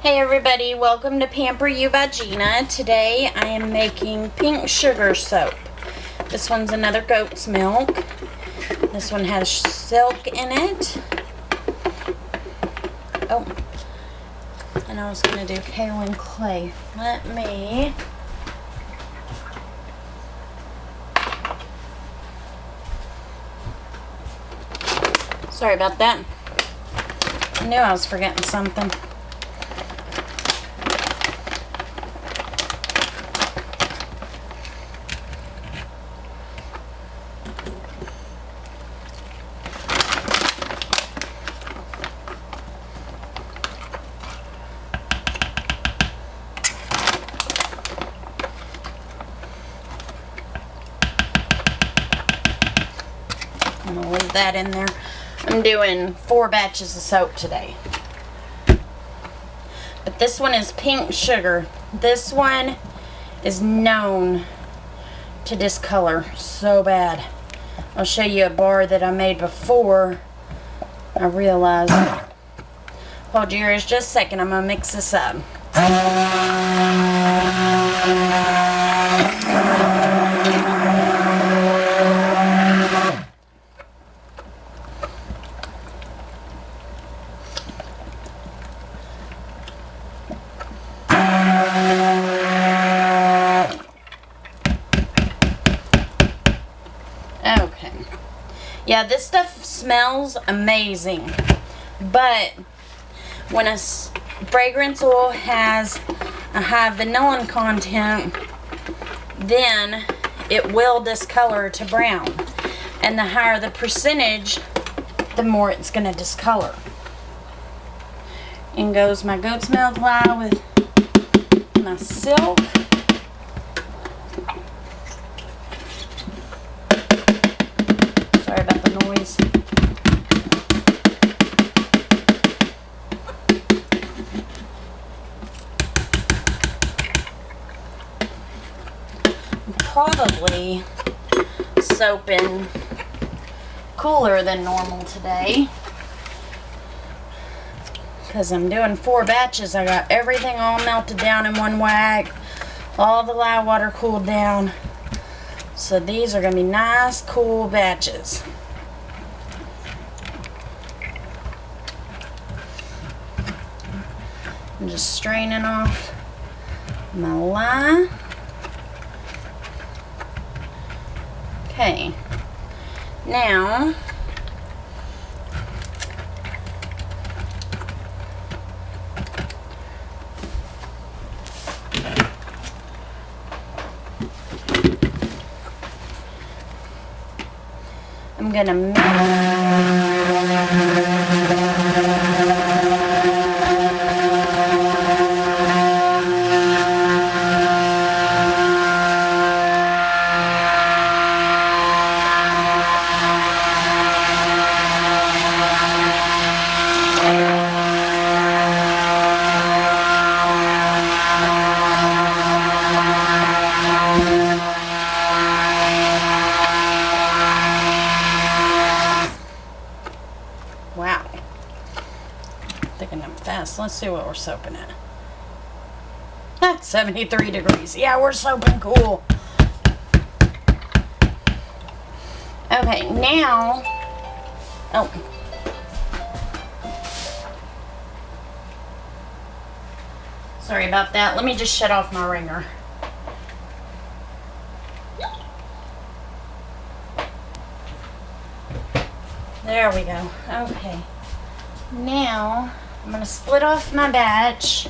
Hey everybody, welcome to Pamper You by Gina. Today I am making pink sugar soap. This one's another goat's milk. This one has silk in it. Oh, and I was going to do kaolin clay. Let me... Sorry about that. I knew I was forgetting something. I'm going to leave that in there. I'm doing 4 batches of soap today. But this one is pink sugar. This one is known to discolor so bad. I'll show you a bar that I made before I realized. Hold your ears just a second. I'm going to mix this up. Okay. Yeah, this stuff smells amazing, but when a fragrance oil has a high vanilla content, then it will discolor to brown. And the higher the percentage, the more it's going to discolor. In goes my goat's milk lye with my silk. Sorry about the noise. I'm probably soaping cooler than normal today because I'm doing 4 batches. I got everything all melted down in one whack. All the lye water cooled down. So these are going to be nice, cool batches. I'm just straining off my lye. Okay. Now, I'm gonna mix. Wow. Thinking I'm fast. Let's see what we're soaping at. That's 73 degrees. Yeah, we're soaping cool. Okay, now... Oh. Sorry about that. Let me just shut off my ringer. There we go. Okay. Now, I'm going to split off my batch.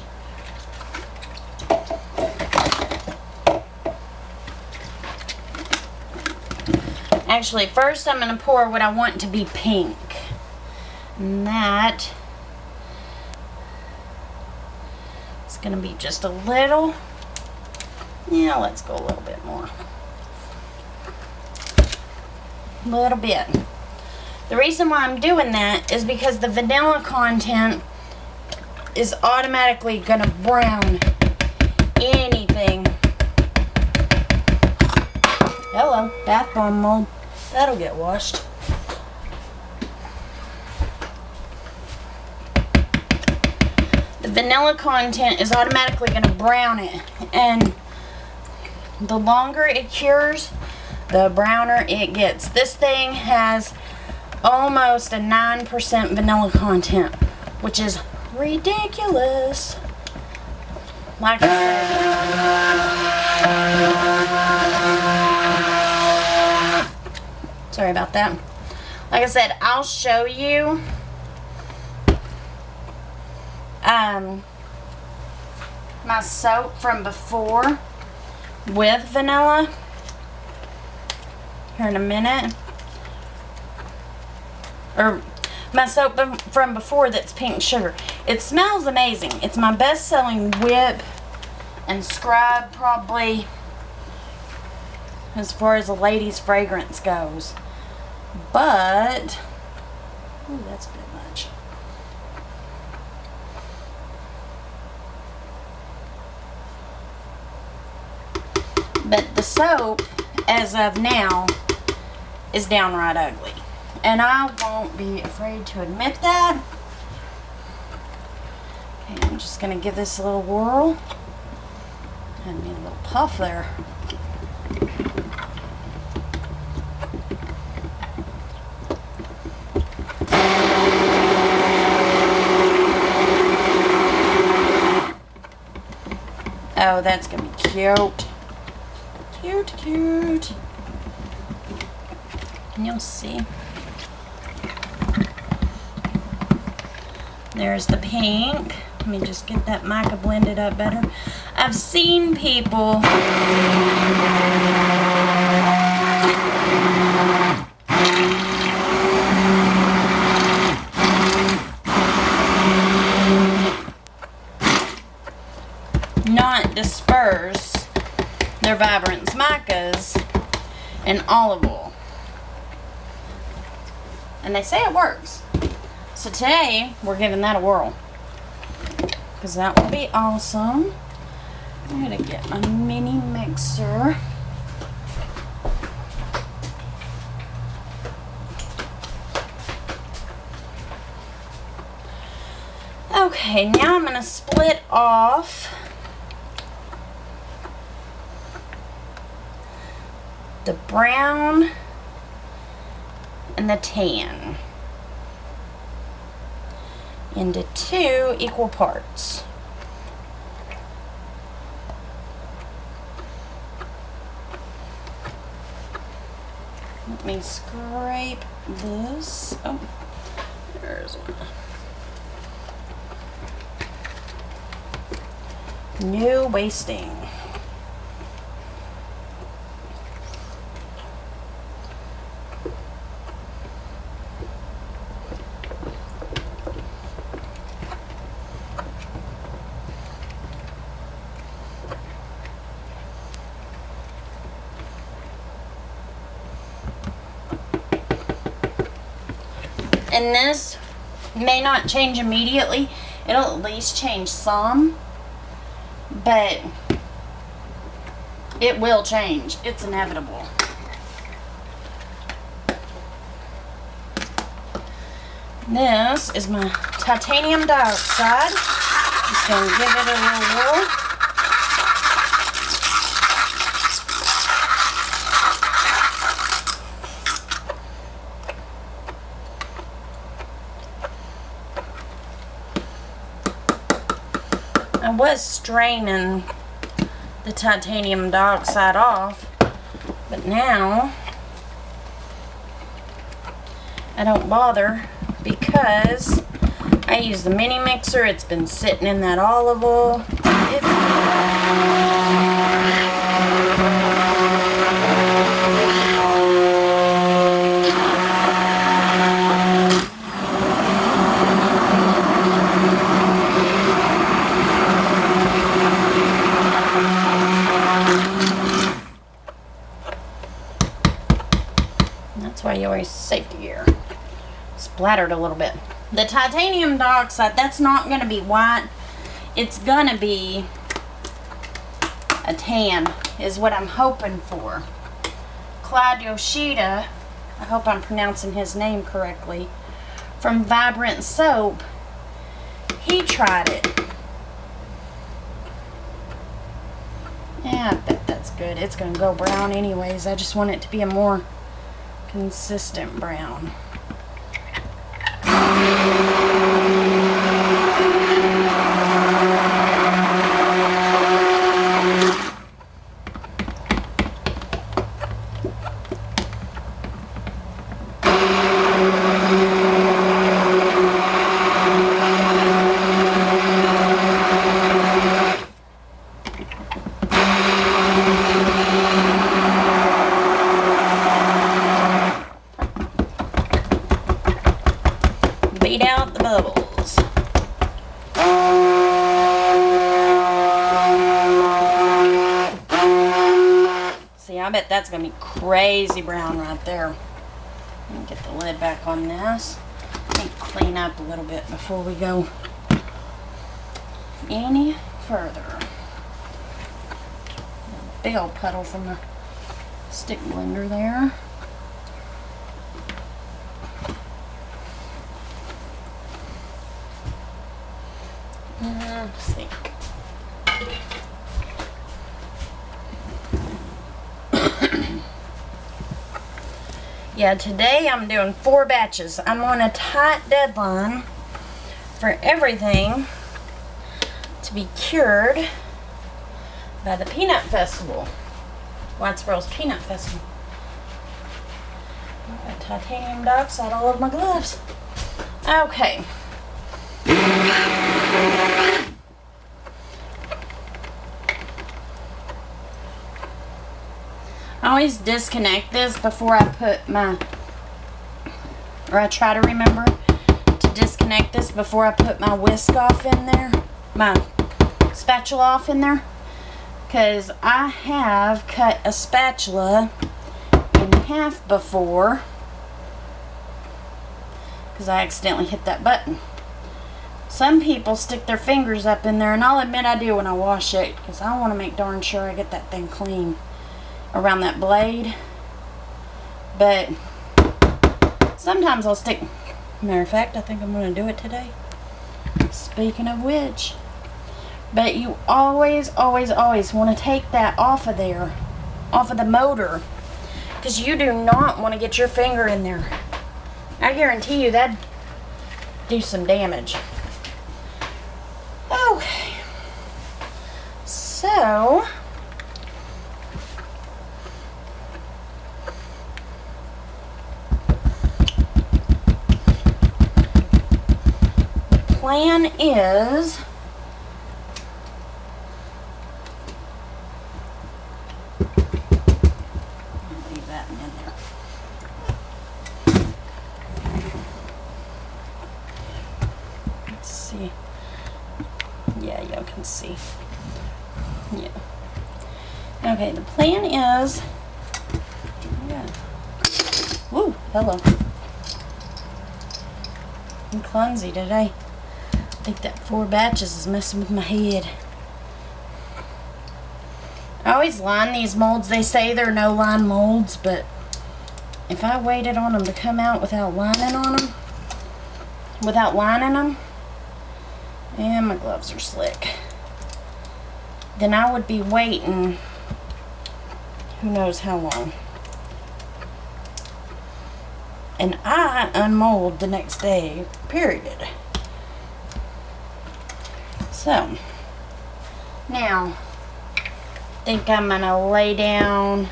Actually, first I'm going to pour what I want to be pink. And that is going to be just a little. Yeah, let's go a little bit more. A little bit. The reason why I'm doing that is because the vanilla content is automatically going to brown anything. Hello, bath bomb mold. That'll get washed. vanilla content is automatically going to brown it. And the longer it cures, the browner it gets. This thing has almost a 9% vanilla content, which is ridiculous. Like I said, sorry about that. Like I said, I'll show you my soap from before with vanilla here in a minute. Or my soap from before that's pink sugar. It smells amazing. It's my best selling whip and scrub probably as far as a lady's fragrance goes. But, ooh, that's a bit much. But the soap, as of now, is downright ugly. And I won't be afraid to admit that. Okay, I'm just going to give this a little whirl. Had me a little puff there. Oh, that's going to be cute. Cute, cute. And you'll see. There's the pink. Let me just get that mica blended up better. I've seen people not disperse their Vibrance micas in olive oil. And they say it works. So today, we're giving that a whirl. Because that will be awesome. I'm going to get my mini mixer. Okay, now I'm going to split off the brown and the tan into 2 equal parts. Let me scrape this. Oh, there's one. No wasting. And this may not change immediately. It'll at least change some. But it will change. It's inevitable. This is my titanium dioxide. Just going to give it a little whirl. I was straining the titanium dioxide off, but now I don't bother because I use the mini mixer. It's been sitting in that olive oil. That's why you always safety gear. Splattered a little bit. The titanium dioxide, that's not going to be white. It's going to be a tan, is what I'm hoping for. Clyde Yoshida, I hope I'm pronouncing his name correctly, from Vibrant Soap, he tried it Yeah, I bet that's good. It's gonna go brown anyways. I just want it to be a more consistent brown. Beat out the bubbles. See, I bet that's gonna be crazy brown right there. Let me get the lid back on this. I think clean up a little bit before we go any further. Big old puddle from the stick blender there. Let's see. Yeah, today I'm doing 4 batches. I'm on a tight deadline for everything to be cured by the Peanut Festival. Whitesboro's Peanut Festival. I got titanium dioxide all over my gloves. Okay. I always disconnect this before I put my, or I try to remember to disconnect this before I put my whisk off in there, my spatula off in there, because I have cut a spatula in half before because I accidentally hit that button. Some people stick their fingers up in there, and I'll admit I do when I wash it, because I want to make darn sure I get that thing clean around that blade. But sometimes I'll stick, matter of fact, I think I'm going to do it today. Speaking of which, but you always want to take that off of there, off of the motor, because you do not want to get your finger in there. I guarantee you that'd do some damage. Okay, so the plan is leave that in there. Let's see. Yeah, y'all can see. Yeah. Okay, the plan is, yeah. Woo, hello. I'm clumsy today. I think that 4 batches is messing with my head. I always line these molds. They say they're no line molds, but if I waited on them to come out without lining them, and my gloves are slick, then I would be waiting who knows how long. And I unmold the next day, period. So, now, I think I'm going to lay down,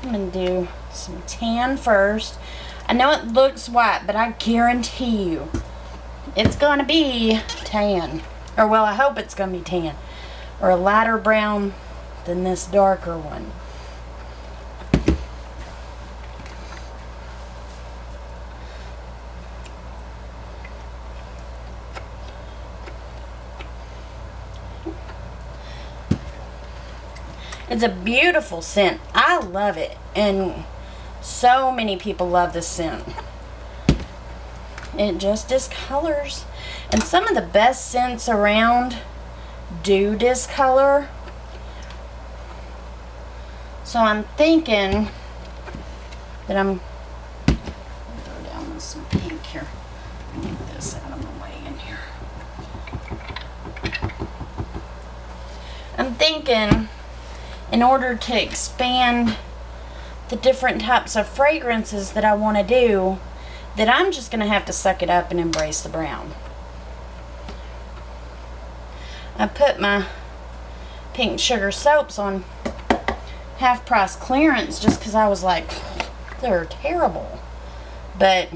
I'm going to do some tan first. I know it looks white, but I guarantee you, it's going to be tan. Or, well, I hope it's going to be tan. Or a lighter brown than this darker one. It's a beautiful scent. I love it. And so many people love this scent. It just discolors. And some of the best scents around do discolor. So I'm thinking that I'm throw down some pink here. Get this out of my way in here. I'm thinking in order to expand the different types of fragrances that I want to do, that I'm just going to have to suck it up and embrace the brown. I put my pink sugar soaps on half price clearance just because I was like, they're terrible. But,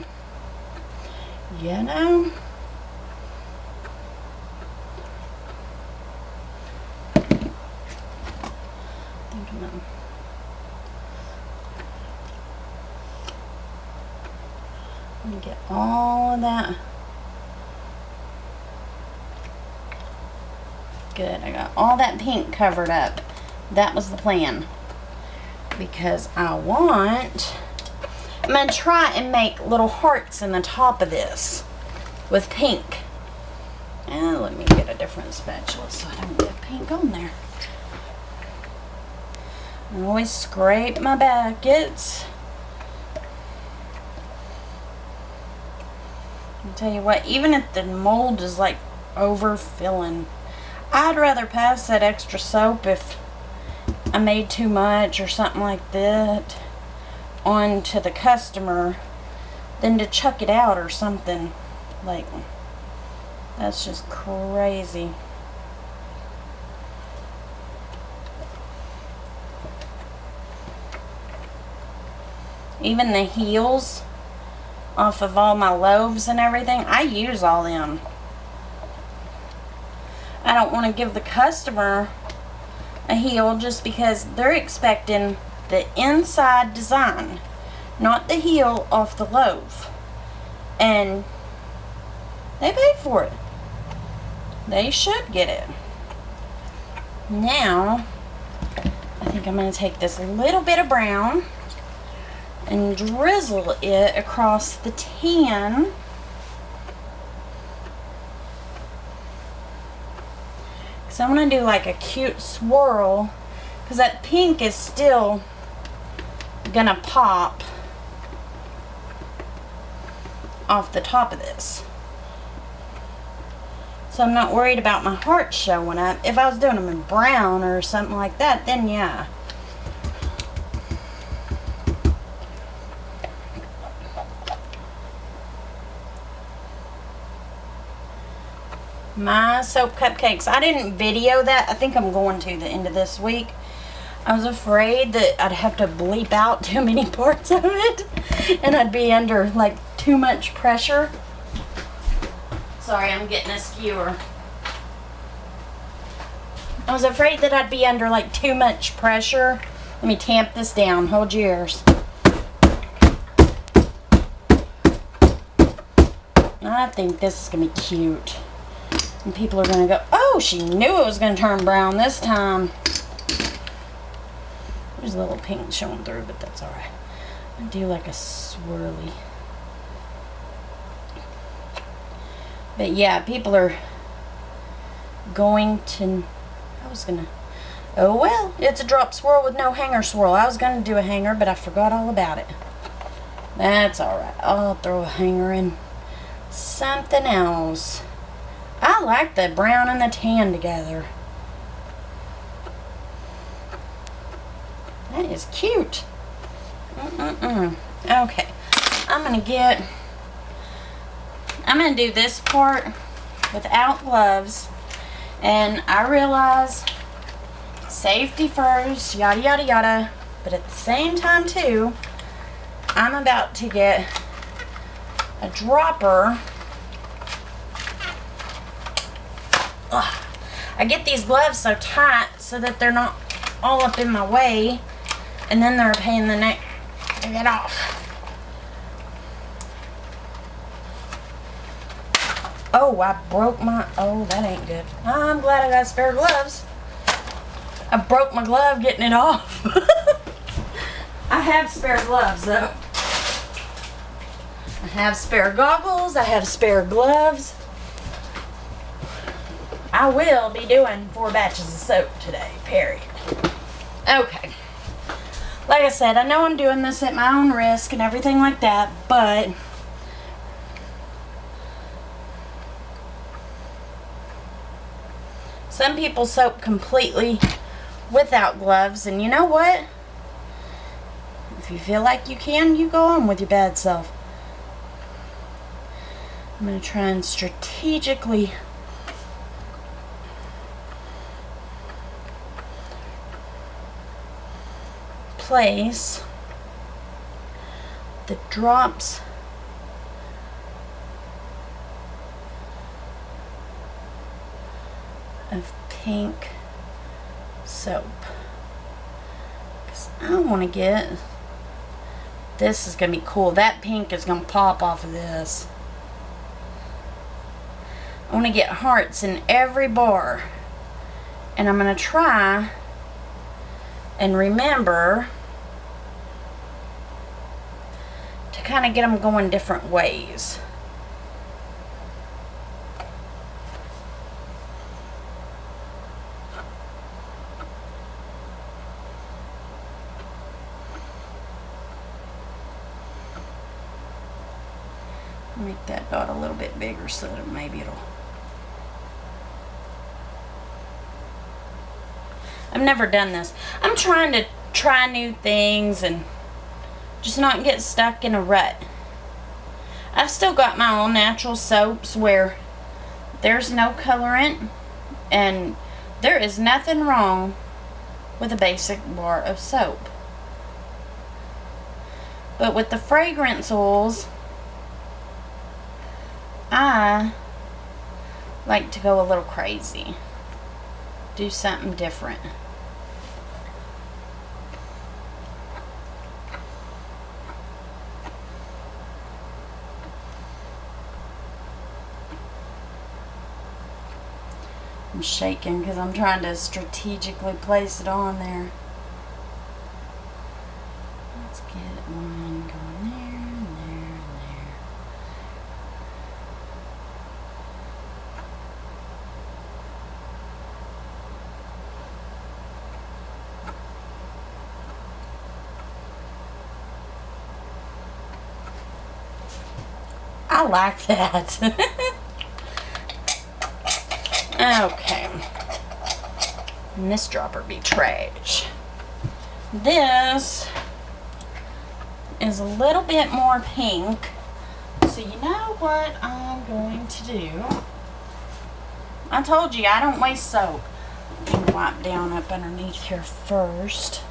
you know, let me get all of that. Good, I got all that pink covered up. That was the plan. Because I'm going to try and make little hearts in the top of this with pink. And let me get a different spatula so I don't get pink on there. I always scrape my buckets. I'll tell you what, even if the mold is like overfilling, I'd rather pass that extra soap if I made too much or something like that on to the customer than to chuck it out or something. Like, that's just crazy. Even the heels off of all my loaves and everything, I use all them. I don't want to give the customer a heel just because they're expecting the inside design, not the heel off the loaf. And they paid for it. They should get it. Now, I think I'm going to take this little bit of brown and drizzle it across the tan. So I'm going to do like a cute swirl because that pink is still going to pop off the top of this. So I'm not worried about my heart showing up. If I was doing them in brown or something like that, then yeah. My soap cupcakes. I didn't video that. I think I'm going to the end of this week. I was afraid that I'd have to bleep out too many parts of it and I'd be under like too much pressure. Sorry, I'm getting a skewer. I was afraid that I'd be under like too much pressure. Let me tamp this down. Hold your ears. I think this is going to be cute. And people are going to go, oh, she knew it was going to turn brown this time. There's a little pink showing through, but that's alright. I'm going to do like a swirly. But yeah, people are going to, oh well, it's a drop swirl with no hanger swirl. I was going to do a hanger, but I forgot all about it. That's alright. I'll throw a hanger in something else. I like the brown and the tan together. That is cute. Okay. I'm going to do this part without gloves. And I realize safety first, yada yada yada. But at the same time too, I'm about to get a dropper. Ugh. I get these gloves so tight so that they're not all up in my way, and then they're a pain in the neck to get off. Oh, I broke my, oh, that ain't good. I'm glad I got spare gloves. I broke my glove getting it off. I have spare gloves though. I have spare goggles, I have spare gloves. I will be doing 4 batches of soap today, period. Okay. Like I said, I know I'm doing this at my own risk and everything like that, but some people soap completely without gloves. And you know what? If you feel like you can, you go on with your bad self. I'm going to try and strategically place the drops of pink soap, because I want to get, this is going to be cool. That pink is going to pop off of this. I want to get hearts in every bar, and I'm going to try and remember to kind of get them going different ways. Make that dot a little bit bigger so that maybe it'll... I've never done this. I'm trying to try new things and just not get stuck in a rut. I've still got my all natural soaps where there's no colorant, and there is nothing wrong with a basic bar of soap. But with the fragrance oils, I like to go a little crazy. Do something different. I'm shaking because I'm trying to strategically place it on there. Let's get one going there and there and there. I like that. Okay. And this dropper be trash. This is a little bit more pink. So you know what I'm going to do? I told you I don't waste soap. I'm gonna wipe down up underneath here first.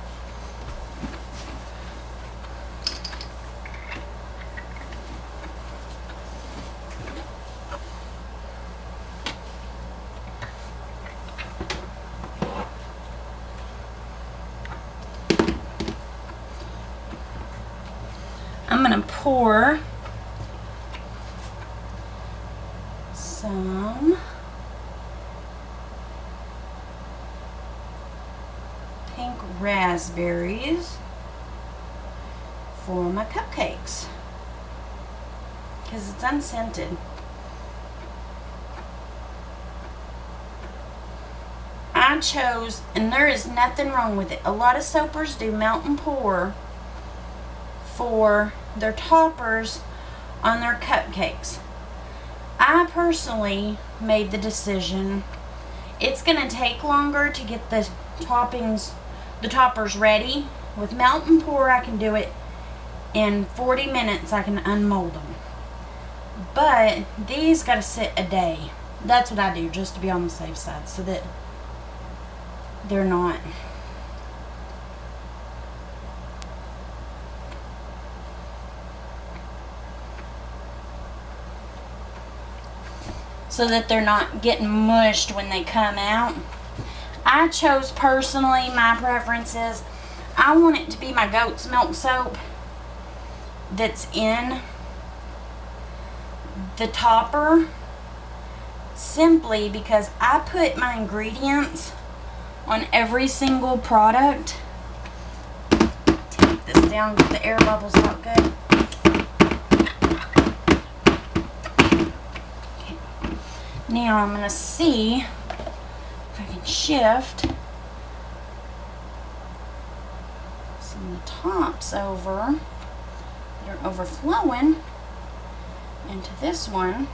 I'm going to pour some pink raspberries for my cupcakes because it's unscented. I chose, and there is nothing wrong with it. A lot of soapers do melt and pour for their toppers on their cupcakes. I personally made the decision it's gonna take longer to get the toppers ready. With melt and pour I can do it in 40 minutes. I can unmold them, but these gotta sit a day. That's what I do, just to be on the safe side, so that they're not getting mushed when they come out. I chose personally, my preference is I want it to be my goat's milk soap that's in the topper, simply because I put my ingredients on every single product. Take this down, get the air bubbles out good. Now I'm going to see if I can shift some of the tops over that are overflowing into this one.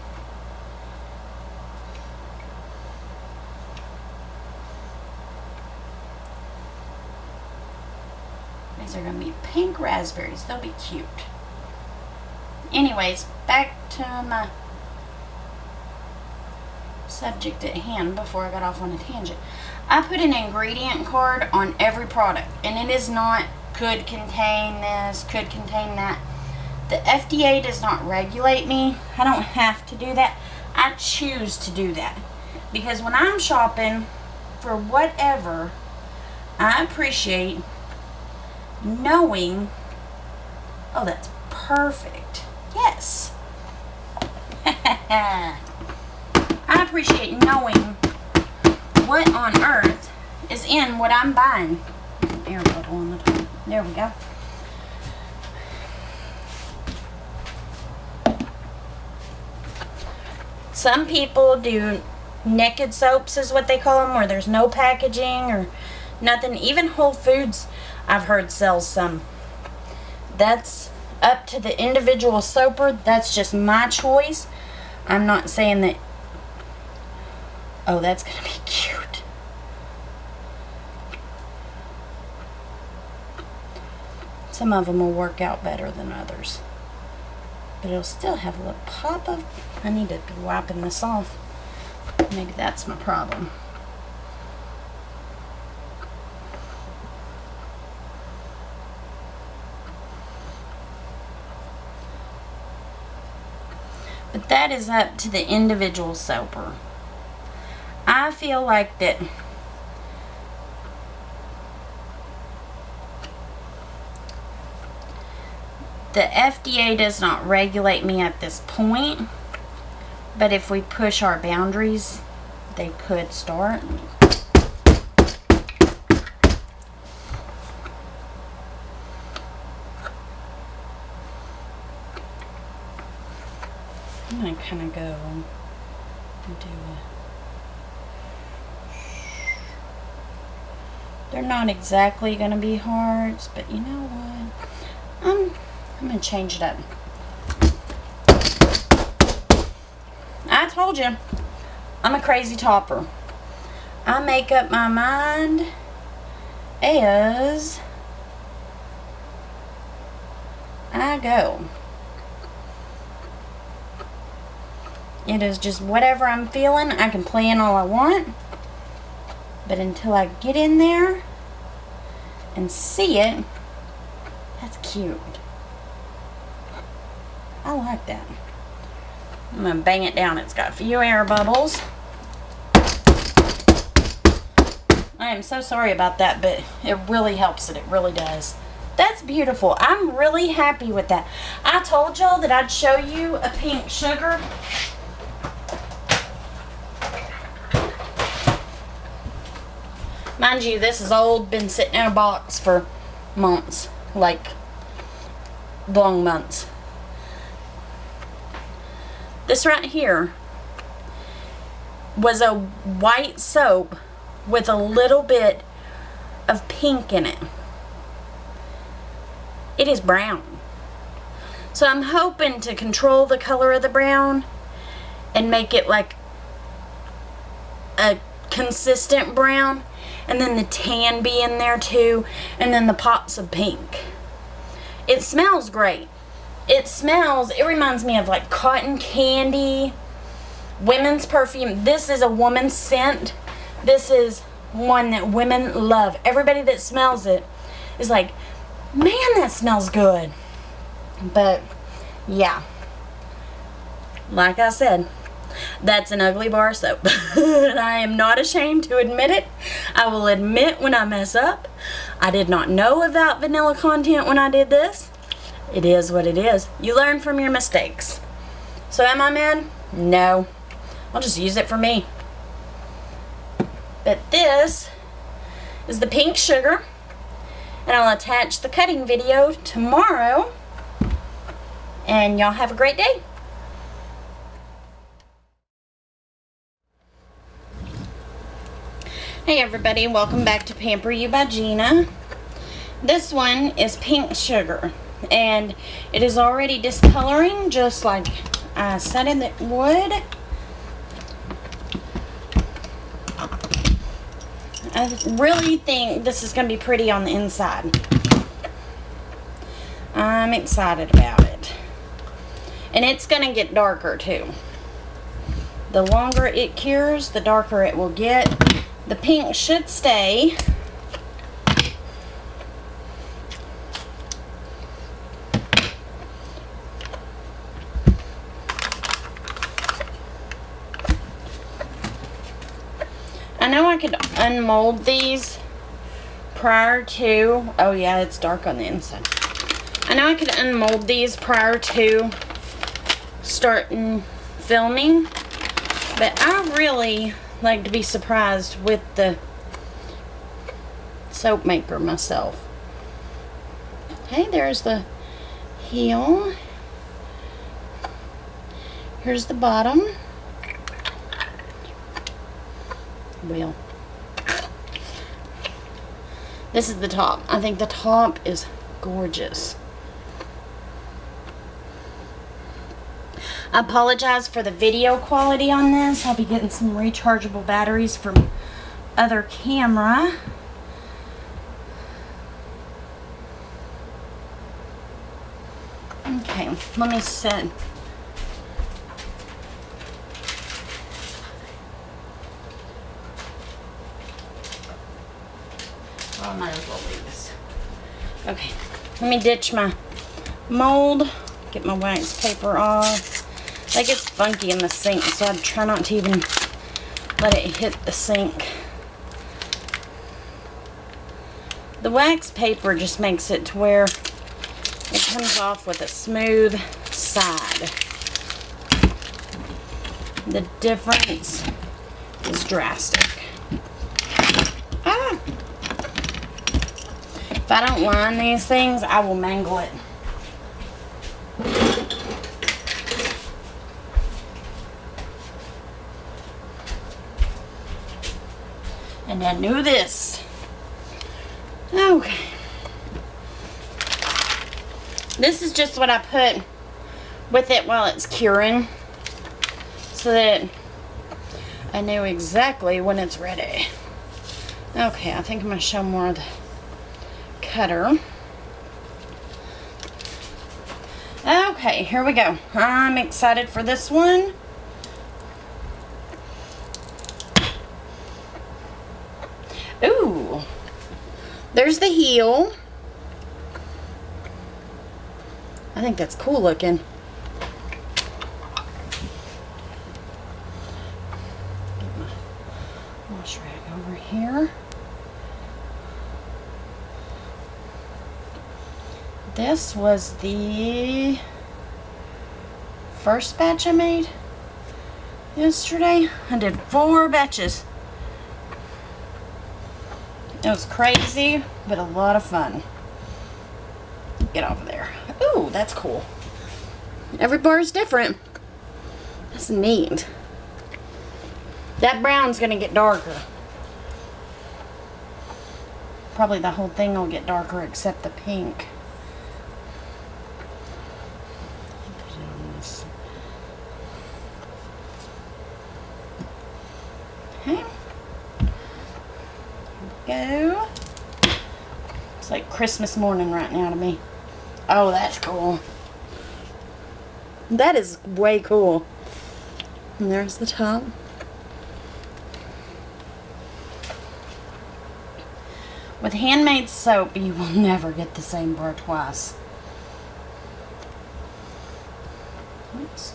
These are going to be pink raspberries. They'll be cute. Anyways, back to my subject at hand before I got off on a tangent. I put an ingredient card on every product, and it is not could contain this, could contain that. The FDA does not regulate me. I don't have to do that. I choose to do that because when I'm shopping for whatever, I appreciate knowing, oh, that's perfect. Yes. I appreciate knowing what on earth is in what I'm buying. Air bubble on the top. There we go. Some people do naked soaps is what they call them, where there's no packaging or nothing. Even Whole Foods, I've heard, sells some. That's up to the individual soaper. That's just my choice. I'm not saying that. Oh, that's gonna be cute. Some of them will work out better than others, but it'll still have a little pop of. I need to be wiping this off. Maybe that's my problem. But that is up to the individual soaper. I feel like that the FDA does not regulate me at this point, but if we push our boundaries, they could start. I'm going to kind of go and do they're not exactly going to be hearts, but you know what? I'm going to change it up. I told you, I'm a crazy topper. I make up my mind as I go. It is just whatever I'm feeling. I can plan all I want. But until I get in there and see it, that's cute. I like that. I'm going to bang it down. It's got a few air bubbles. I am so sorry about that, but it really helps it. It really does. That's beautiful. I'm really happy with that. I told y'all that I'd show you a pink sugar. Mind you, this is old, been sitting in a box for months, like long months. This right here was a white soap with a little bit of pink in it. It is brown. So I'm hoping to control the color of the brown and make it like a consistent brown. And then the tan be in there too. And then the pops of pink. It smells great. It reminds me of like cotton candy, women's perfume. This is a woman's scent. This is one that women love. Everybody that smells it is like, man, that smells good. But yeah, like I said, that's an ugly bar soap. And I am not ashamed to admit it. I will admit when I mess up. I did not know about vanilla content when I did this. It is what it is. You learn from your mistakes. So am I mad? No. I'll just use it for me. But this is the pink sugar. And I'll attach the cutting video tomorrow. And y'all have a great day. Hey everybody, welcome back to Pamper You by Gina. This one is pink sugar. And it is already discoloring just like I said it would. I really think this is going to be pretty on the inside. I'm excited about it. And it's going to get darker too. The longer it cures, the darker it will get. The pink should stay. I know I could unmold these prior to, oh yeah, it's dark on the inside. I know I could unmold these prior to starting filming, but I really like to be surprised with the soap maker myself. Okay, there's the heel. Here's the bottom. Well, this is the top. I think the top is gorgeous. I apologize for the video quality on this. I'll be getting some rechargeable batteries from other camera. Okay, let me set. I might as well leave this. Okay, let me ditch my mold, get my wax paper off. That gets funky in the sink, so I'd try not to even let it hit the sink. The wax paper just makes it to where it comes off with a smooth side. The difference is drastic. Ah! If I don't line these things, I will mangle it. And I knew this. Okay. This is just what I put with it while it's curing, so that I know exactly when it's ready. Okay, I think I'm going to show more of the cutter. Okay, here we go. I'm excited for this one. Ooh, there's the heel. I think that's cool looking. Get my wash rag over here. This was the first batch I made yesterday. I did 4 batches. It was crazy, but a lot of fun. Get off of there. Ooh, that's cool. Every bar is different. That's neat. That brown's gonna get darker. Probably the whole thing will get darker except the pink. Put it on this. Okay. Go. It's like Christmas morning right now to me. Oh, that's cool. That is way cool. And there's the top. With handmade soap, you will never get the same bar twice. Oops.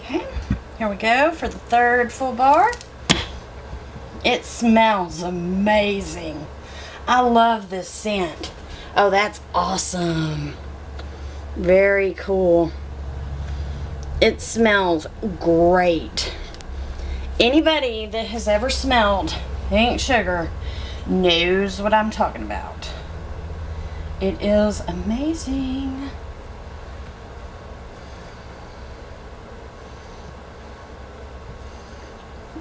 Okay, here we go for the 3rd full bar. It smells amazing. I love this scent. Oh, that's awesome. Very cool. It smells great. Anybody that has ever smelled pink sugar knows what I'm talking about. It is amazing.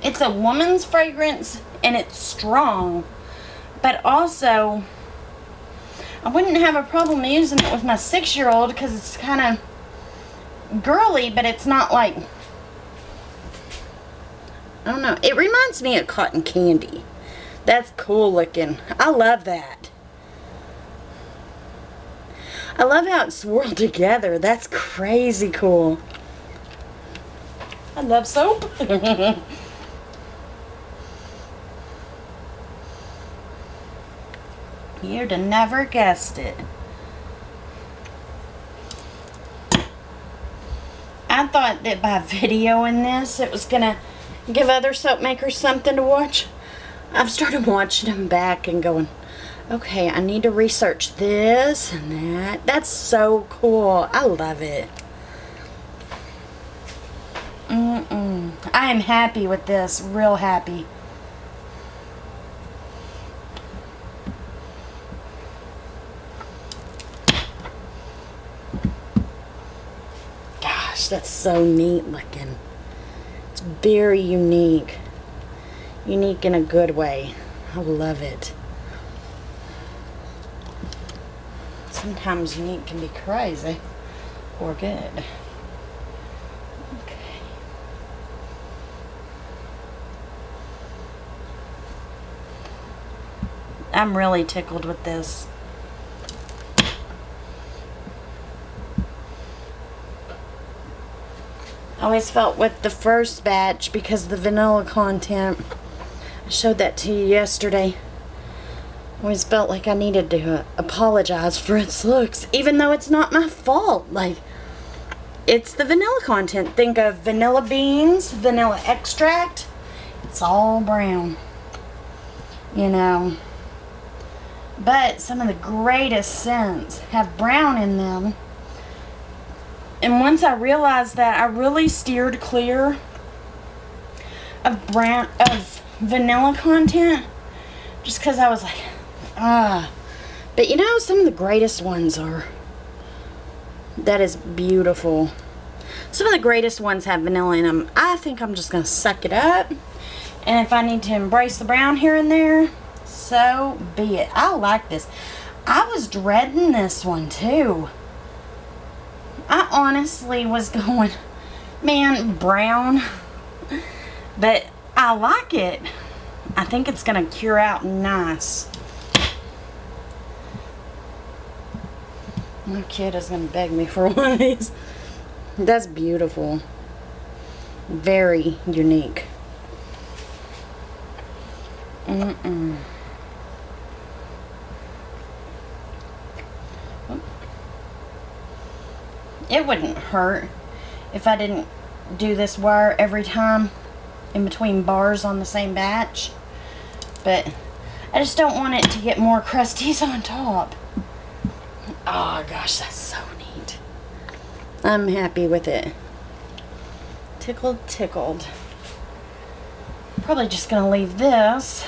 It's a woman's fragrance and it's strong, but also I wouldn't have a problem using it with my 6-year-old because it's kind of girly, but it's not like, I don't know. It reminds me of cotton candy. That's cool looking. I love that. I love how it's swirled together. That's crazy cool. I love soap. You'd have never guessed it. I thought that by videoing this, it was gonna give other soap makers something to watch. I've started watching them back and going, okay, I need to research this and that. That's so cool. I love it. I am happy with this. Real happy. Gosh, that's so neat looking. It's very unique. Unique in a good way. I love it. Sometimes unique can be crazy or good. Okay. I'm really tickled with this. I always felt with the first batch, because of the vanilla content, I showed that to you yesterday, I always felt like I needed to apologize for its looks, even though it's not my fault. Like, it's the vanilla content. Think of vanilla beans, vanilla extract. It's all brown, you know. But some of the greatest scents have brown in them. And once I realized that, I really steered clear of vanilla content, just because I was like, but you know, some of the greatest ones are, that is beautiful. Some of the greatest ones have vanilla in them. I think I'm just going to suck it up. And if I need to embrace the brown here and there, so be it. I like this. I was dreading this one too. I honestly was going, man, brown. But I like it. I think it's going to cure out nice. My kid is going to beg me for one of these. That's beautiful. Very unique. It wouldn't hurt if I didn't do this wire every time in between bars on the same batch. But I just don't want it to get more crusties on top. Oh gosh, that's so neat. I'm happy with it. Tickled, tickled. Probably just gonna leave this.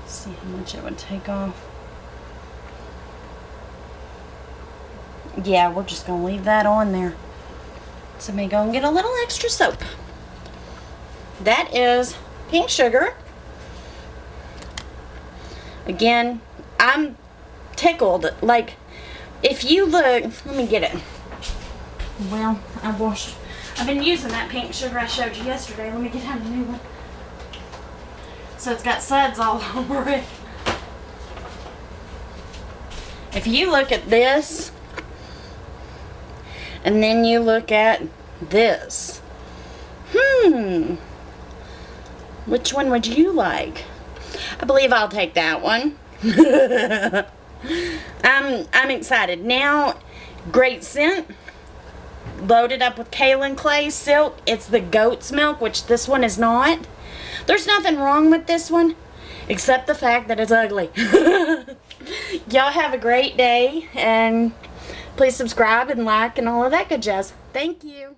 See how much it would take off. Yeah, we're just gonna leave that on there. So me go and get a little extra soap. That is pink sugar. Again, I'm tickled. Like, if you look, let me get it. Well, I've been using that pink sugar I showed you yesterday. Let me get out a new one. So it's got suds all over it. If you look at this, and then you look at this, which one would you like? I believe I'll take that one. I'm excited. Now, great scent. Loaded up with kaolin clay silk. It's the goat's milk, which this one is not. There's nothing wrong with this one, except the fact that it's ugly. Y'all have a great day, and please subscribe and like and all of that good jazz. Thank you.